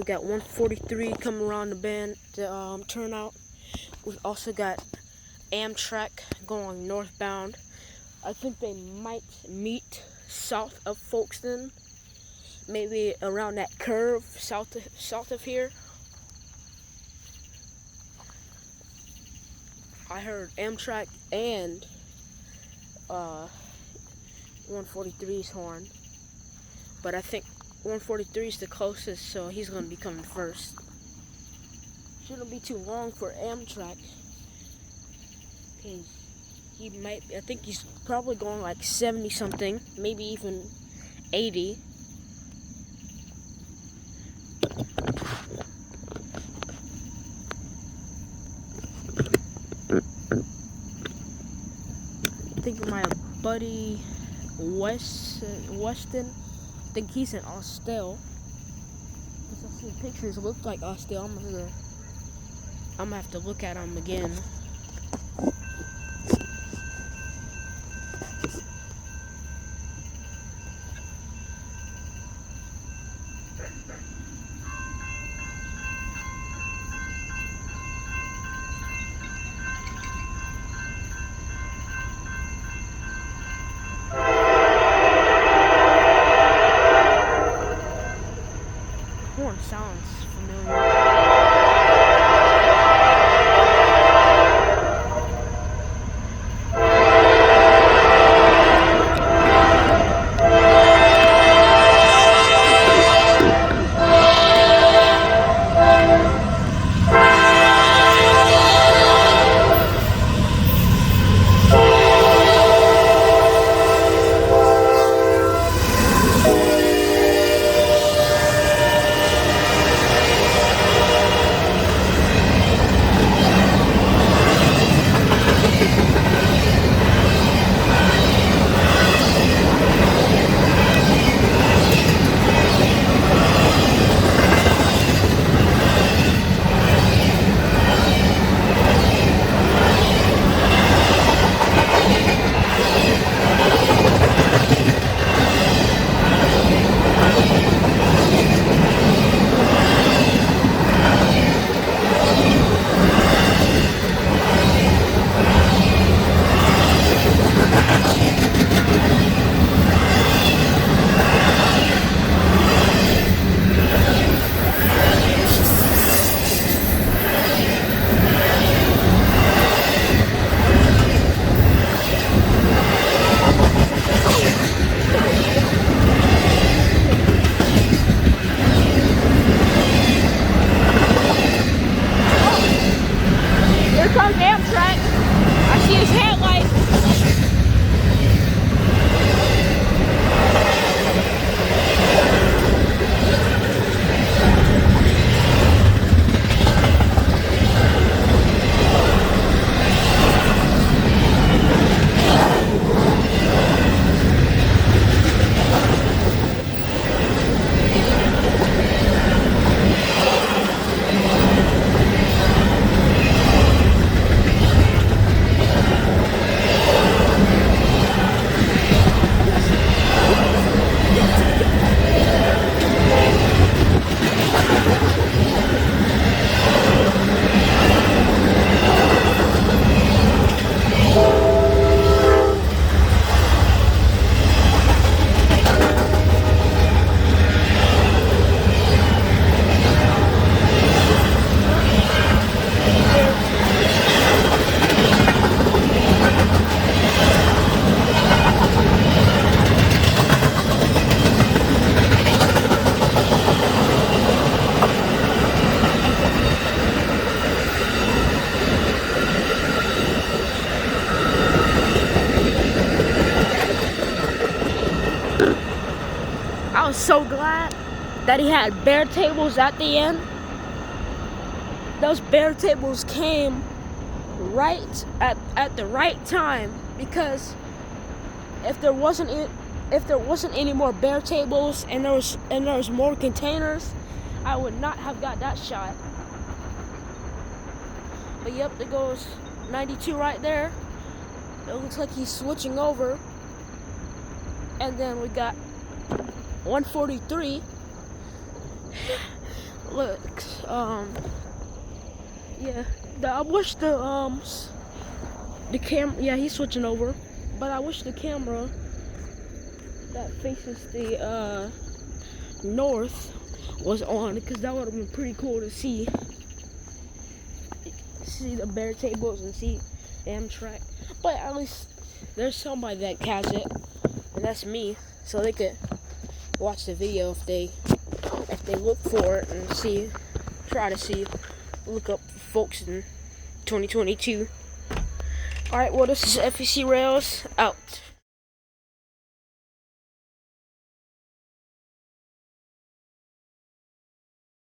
got 143 coming around the bend to turnout. We've also got Amtrak going northbound. I think they might meet south of Folkestone, maybe around that curve south of here. I heard Amtrak and 143's horn, but I think 143 is the closest, so he's gonna be coming first. Shouldn't be too long for Amtrak. He might. I think he's probably going like 70 something, maybe even 80. I think my buddy Weston, I think he's in Austell. Because I've seen pictures look like Austell. I'm gonna have to look at him again. Horn sounds familiar. Here comes Amtrak. I see his headlights. I was so glad that he had bare tables at the end. Those bare tables came right at the right time, because if there wasn't any more bare tables and there was more containers, I would not have got that shot. But yep, there goes 92 right there. It looks like he's switching over. And then we got 143 Look, yeah. I wish the camera. Yeah, he's switching over, but I wish the camera that faces the north was on, because that would have been pretty cool to see the bear tables and see Amtrak. But at least there's somebody that has it, and that's me, so they could watch the video if they look for it and look up folks in 2022. Alright, well, this is FEC Rails out.